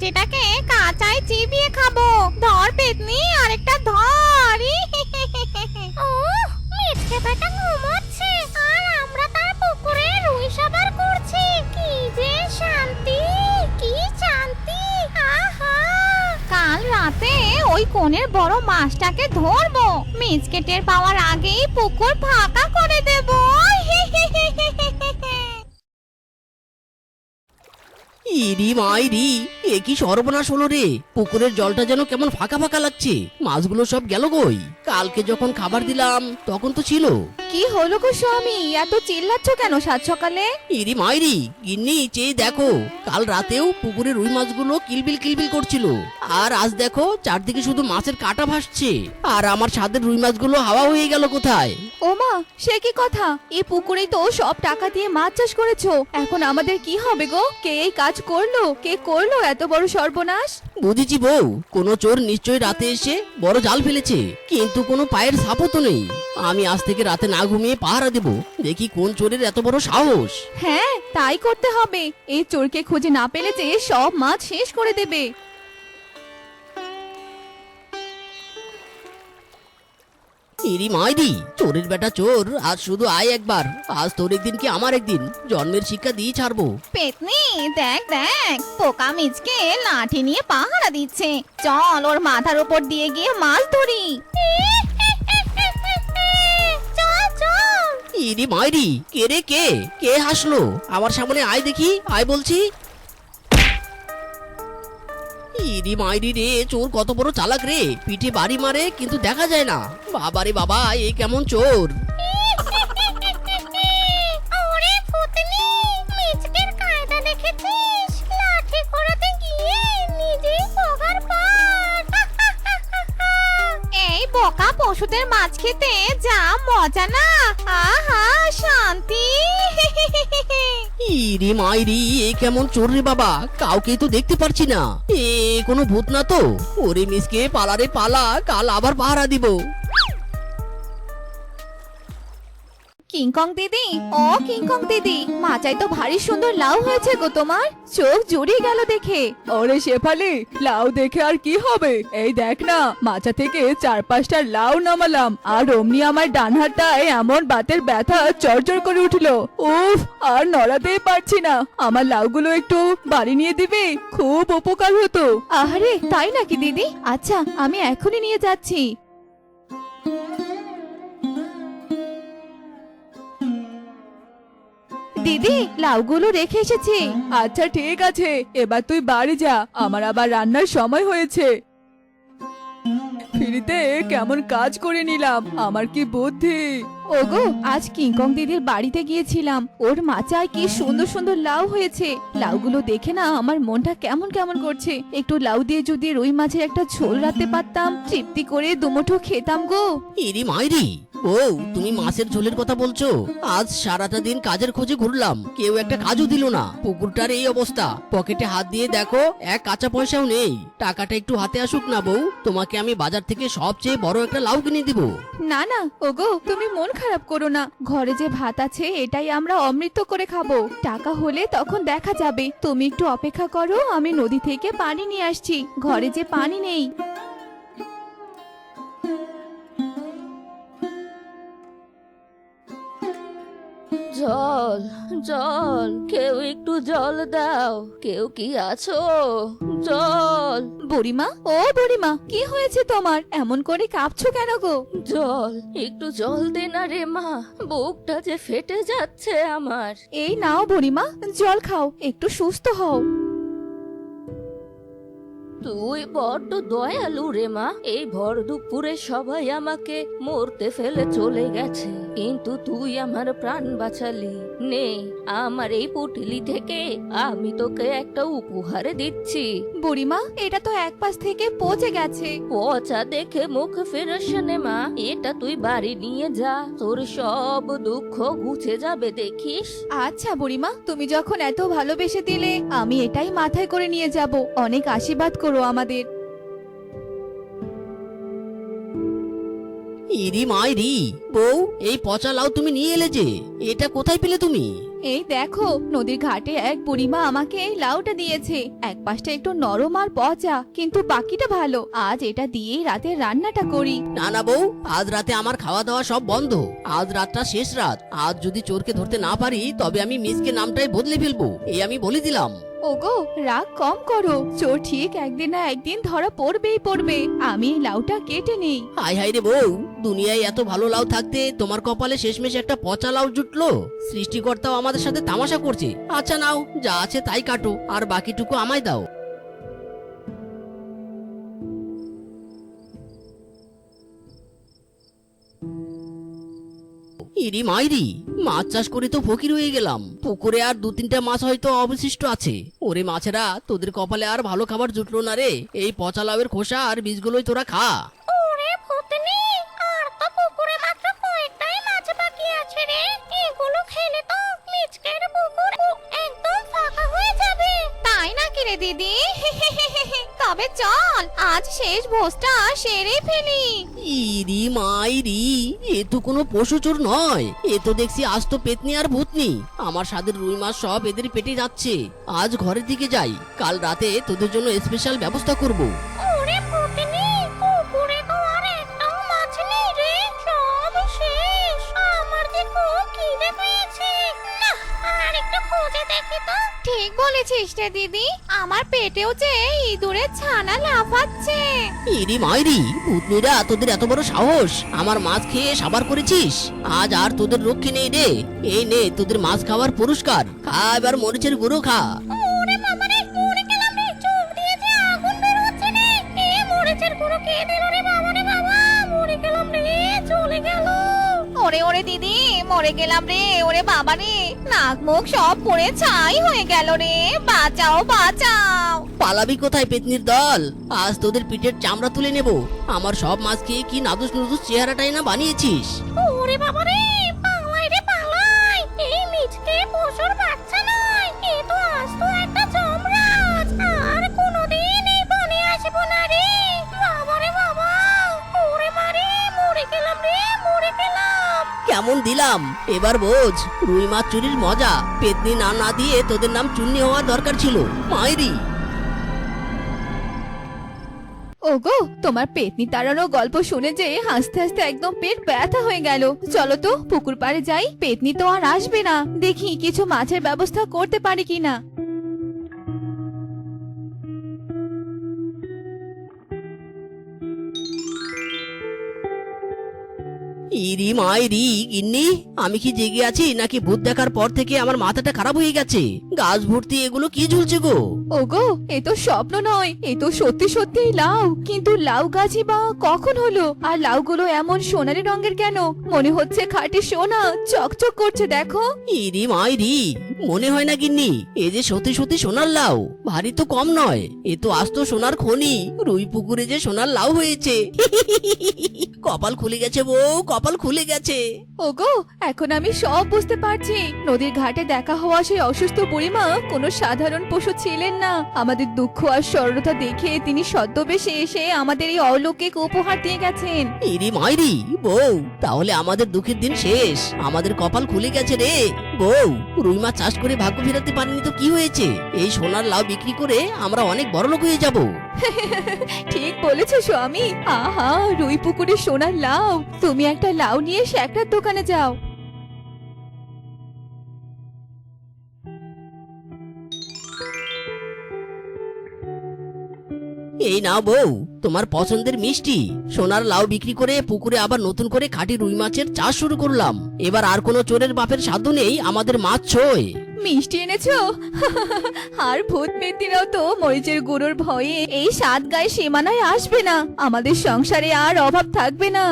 মাটিটাকে কাঁচায় চিবিয়ে খাবো। ধর পেতনি, আরেকটা ধর। মিচকে বেটা ঘুমাচ্ছে আর আমরা তার পুকুরে রুই সাবার করছি। কি যে শান্তি, কি শান্তি! আহা! কাল রাতে ওই কোণের বড় মাছটাকে ধরবো। মিচকে টের পাওয়ার আগেই পুকুর ফাঁকা করে দেব। ইরি মাইরি, এ কি সর্বনাশ হলো রে! পুকুরের জলটা যেন কেমন ফাঁকা ফাঁকা লাগছে। মাছগুলো সব গেল কই? কালকে যখন খাবার দিলাম তখন তো ছিল। কি হলো গো স্বামী, এত চিল্লাচ্ছ কেন সাত সকালে? ইরি মাইরি, গিন্নি চেয়ে দেখো, কাল রাতেও পুকুরের রুই মাছগুলো কিলবিল কিলবিল করছিল। আর আজ দেখো চারদিকে শুধু মাছের কাঁটা ভাসছে। আর আমার স্বাদের রুই মাছগুলো হাওয়া হয়ে গেল কোথায়? ওমা, সে কি কথা! এই পুকুরেই তো সব টাকা দিয়ে মাছ চাষ করেছো। এখন আমাদের কি হবে গো? কে এই কাজ করলো? কে করলো এত বড় সর্বনাশ? বুঝেছি বউ, কোনো চোর নিশ্চয়ই রাতে এসে বড় জাল ফেলেছে, কিন্তু কোনো পায়ের ছাপও তো নেই। আমি আজ থেকে রাতে না ঘুমিয়ে পাহারা দেব, দেখি কোন চোরের এত বড় সাহস। হ্যাঁ, তাই করতে হবে। এই চোরকে খুঁজে না পেলে যে সব মাছ শেষ করে দেবে। ইরি মাইরি, চোরের বেটা চোর, আজ শুধু আয় একবার। আজ তোর একদিন কি আমার একদিন, জন্মের শিক্ষা দিয়ে ছাড়বো। পেতনি, দেখ দেখ, পোকা মিচকে লাঠি নিয়ে পাহারা দিচ্ছে। চল ওর মাথার উপর দিয়ে গিয়ে মাছ ধরি। চল চল। ইরি মাইরি, কে রে কে? কে হাসলো? আমার সামনে আয় দেখি, আয় বলছি। ইরি মাইরি রে, চোর কত বড় চালাক রে! পিঠে বাড়ি মারে কিন্তু দেখা যায় না। বাবারে বাবা, এ কেমন চোর! ওরে ফুটনি, মিচকের কায়দা দেখেছিস? লাঠি ঘোরাতে গিয়ে নিজেই পগার পার। এই বোকা পশুদের মাছ খেতে যা মজা না! আহা, শান্তি! ইরি মাইরি, এ কেমন চোর রে বাবা! কাউকে তো দেখতে পারছি না। এ কোনো ভূত না তো? ওরে মিসকে, পালা রে পালা, কাল আবার পাহারা দিব। কিংকং দিদি, ও কিংকং দিদি, মাচায় তো ভারী সুন্দর লাউ হয়েছে গো তোমার। চোখ জুড়িয়ে গেল দেখে। ওরে শেফালি, লাউ দেখে আর কি হবে? এই দেখ না, মাচা থেকে 4-5টা লাউ নামালাম, আর অমনি আমার ডান হাতটায় এমন বাতের ব্যথা চরচর করে উঠলো। উফ, আর নড়াতেই পারছি না। আমার লাউগুলো একটু বাড়ি নিয়ে দিবি? খুব উপকার হতো। আহারে, তাই নাকি দিদি? আচ্ছা, আমি এখনই নিয়ে যাচ্ছি। দিদি, লাউগুলো রেখে এসেছি। আচ্ছা ঠিক আছে, এবার তুই বাড়ি যা, আমার আবার রান্নার সময় হয়েছে। ফ্রিতে কেমন কাজ করে নিলাম, আমার কি বুদ্ধি! ওগো, আজ কিংকং দিদির বাড়িতে গিয়েছিলাম। ওর মাচায় কি সুন্দর সুন্দর লাউ হয়েছে। লাউগুলো দেখে না আমার মনটা কেমন কেমন করছে। একটু লাউ দিয়ে যদি রুই মাছের একটা ঝোল রাখতে পারতাম, তৃপ্তি করে দুমুঠো খেতাম গো। ইরি মাইরি, ও তুমি মাছের ঝোলের কথা বলছো? আজ সারাটা দিন কাজের খোঁজে ঘুরলাম, কেউ একটা কাজও দিল না। পুকুরটার এই অবস্থা, পকেটে হাত দিয়ে দেখো এক কাঁচা পয়সাও নেই। টাকাটা একটু হাতে আসুক না বউ, তোমাকে আমি বাজার থেকে সবচেয়ে বড় একটা লাউ কিনে দিব। না না ওগো, তুমি মন খারাপ করো না। ঘরে যে ভাত আছে এটাই আমরা অমৃত করে খাবো। টাকা হলে তখন দেখা যাবে। তুমি একটু অপেক্ষা করো, আমি নদী থেকে পানি নিয়ে আসছি। ঘরে যে পানি নেই। জল, জল, কেউ একটু জল দাও। কেউ কি আছো? জল, বুড়িমা, ও বুড়িমা, কি হয়েছে তোমার? এমন করে কাঁপছো কেন গো? জল, একটু জল দে না রে মা, বুকটা যে ফেটে যাচ্ছে আমার। এই নাও বুড়িমা, জল খাও, একটু সুস্থ হও। তুই বড্ড দয়ালু রে মা। এই ভর দুপুরে সবাই আমাকে মরতে ফেলে চলে গেছে, কিন্তু তুই আমার প্রাণ বাঁচালি। নে, আমার এই পুটলি থেকে আমি তোকে একটা উপহার দিচ্ছি। বুড়িমা, এটা তো এক পাশ থেকে পচে গেছে। পচা দেখে মুখ ফেরাস নে মা, এটা তুই বাড়ি নিয়ে যা, তোর সব দুঃখ ঘুচে যাবে দেখিস। আচ্ছা বুড়িমা, তুমি যখন এত ভালোবেসে দিলে, আমি এটাই মাথায় করে নিয়ে যাব। অনেক আশীর্বাদ করো আমাদের। ইরি মাইরি, বউ, এই পচা লাউ তুমি নিয়ে এলে যে, এটা কোথায় পেলে তুমি? এই দেখো নদীর ঘাটে এক বুড়িমা আমাকে এই লাউটা দিয়েছে। এক পাশটা একটু নরম আর পচা, কিন্তু বাকিটা ভালো। আজ এটা দিয়েই রাতে রান্নাটা করি। না না বউ, আজ রাতে আমার খাওয়া দাওয়া সব বন্ধ। আজ রাতটা শেষ রাত। আজ যদি চোরকে ধরতে না পারি তবে আমি মিসকে নামটাই বদলে ফেলবো, এই আমি বলে দিলাম। ওগো রাগ কম করো, চোর ঠিক একদিন না একদিন ধরা পড়বেই পড়বে। আমি এই লাউটা কেটে নেই। হাই হাই রে বউ, দুনিয়ায় এত ভালো লাউ থাকতে তোমার কপালে শেষমেশ একটা পচা লাউ জুটলো। সৃষ্টিকর্তাও আমাদের সাথে তামাশা করছে। আচ্ছা নাও, যা আছে তাই কাটো, আর বাকিটুকু আমায় দাও। ইরি মাইরি, মাছ চাষ করে তো ফকির হয়ে গেলাম। পুকুরে আর 2-3টা মাছ হয়তো অবশিষ্ট আছে। ওরে মাছেরা, তোদের কপালে আর ভালো খাবার জুটলো না রে। এই পচা লাউয়ের খোসা আর বীজগুলোই তোরা খা। ওরে ভূতনি, আর তো পুকুরে মাত্র কয়েকটাই মাছ বাকি আছে রে। এগুলো খেলে তো মিচকের পুকুর একদম ফাঁকা হয়ে যাবে। তাই নাকি রে দিদি? তবে চল আজ শেষ ভোজটা সেরে ফেলি। ইরি মাইরি, এ তো কোনো পশু চোর নয়, এ তো দেখছি আস্ত পেতনি আর ভূতনি। আমার স্বাদের রুই মাছ সব এদের পেটে যাচ্ছে। আজ ঘরের দিকে যাই, কাল রাতে তোদের জন্য স্পেশাল ব্যবস্থা করব। ওরে ভূতনি, পুকুরে তো আর একটাও মাছ নেই রে, সব শেষ। আমার যে খুব খিদে পেয়েছে, না আর একটু খুঁজে দেখি তো। ঠিক বলেছিস রে দিদি, আমার পেটেও যে ইঁদুরের ছানা লাফাচ্ছে। ইরি মাইরি, ভূতনিরা তোদের এত বড় সাহস! আমার মাছ খেয়ে সাবার করেছিস। আজ আর তোদের রক্ষে নেই রে। এই নে তোদের মাছ খাওয়ার পুরস্কার, খা এবার মরিচের গুঁড়ো খা। ওরে বাবা রে, মরে গেলাম রে, চোখ দিয়ে যে আগুন বের হচ্ছে রে। এ মরিচের গুঁড়ো খেয়ে দিল রে বাবা রে বাবা, মরে গেলাম রে, চলে গেল। ওরে ওরে দিদি, মরে গেলাম রে, ওরে বাবা রে, নাক মুখ সব পুড়ে ছাই হয়ে গেল রে, বাঁচাও বাঁচাও। পালাবি কোথায় পেতনির দল? আজ তোদের পিঠের চামড়া তুলে নেব। আমার সব মাছ খেয়ে কি নাদুস নুদুস চেহারাটাই না বানিয়েছিস। ওরে বাবা রে, পালাই রে পালাই, এই মিচকে পশুর বাচ্চা নয়, এ তো আস্ত একটা যমরাজ। আর কোনোদিন এই বনে আসবো না রে, বাবা রে বাবা। ওরে মারে, মরে গেলাম রে, মরে গেলাম। কেমন দিলাম এবার বোঝ রুই মাছ চুরির মজা। পেতনি না না দিয়ে তোদের নাম চুন্নি হওয়ার দরকার ছিল, মাইরি। ওগো তোমার পেতনি তাড়ানো গল্প শুনে যে হাসতে হাসতে একদম পেট ব্যথা হয়ে গেল। চলো তো পুকুর পাড়ে যাই, পেতনি তো আর আসবে না। দেখি কিছু মাছের ব্যবস্থা করতে পারি কিনা। ইরি মাইরি, গিন্নি আমি কি জেগে আছি নাকি ভূত দেখার পর থেকে আমার মাথাটা খারাপ হয়ে গেছে? গাছ ভর্তি এগুলো কি ঝুলছে গো? ওগো এ তো স্বপ্ন নয়, এ তো সত্যি সত্যি লাউ। কিন্তু লাউ গাছই বা কখন হলো? আর লাউগুলো এমন সোনালী রঙের কেন? মনে হচ্ছে খাঁটি সোনা, চকচক করছে দেখো। ইরি মাইরি, মনে হয় না গিন্নি এ যে সত্যি সত্যি সোনার লাউ। ভারী তো কম নয়, এ তো আস্ত সোনার খনি। রুই পুকুরে যে সোনার লাউ হয়েছে। কপাল খুলে গেছে বউ, কপাল খুলে গেছে। ওগো এখন আমি সব বুঝতে পারছি। নদীর ঘাটে দেখা হওয়া সেই অসুস্থ বুড়িমা কোনো সাধারণ পশু ছিলেন না। আমাদের দুঃখ আর সরলতা দেখে তিনি ছদ্মবেশে এসে আমাদের এই অলৌকিক উপহার দিয়ে গেছেন। ইরি মাইরি, বউ তাহলে আমাদের দুঃখের দিন শেষ, আমাদের কপাল খুলে গেছে রে। বউ, রুই মাছ চাষ করে ভাগ্য ফেরাতে পারিনি তো কি হয়েছে? এই সোনার লাউ বিক্রি করে আমরা অনেক বড়লোক হয়ে যাব। ঠিক বলেছো স্বামী। আহা রুই পুকুরে সোনার লাউ। তুমি একটা লাউ নিয়ে একটা দোকানে যাও। এই নাও বউ তোমার পছন্দের মিষ্টি। সোনার লাউ বিক্রি করে পুকুরে আবার নতুন করে খাঁটি রুই মাছের চাষ শুরু করলাম। এবার আর কোনো চোরের বাপের সাধ্য নেই আমাদের মাছ ছোঁয়। মিষ্টি এনেছো? আর ভূত পেত্নীরাও তো মরিচের গুঁড়োর ভয়ে এই সাত গায়ে সীমানায় আসবে না। আমাদের সংসারে আর অভাব থাকবে না।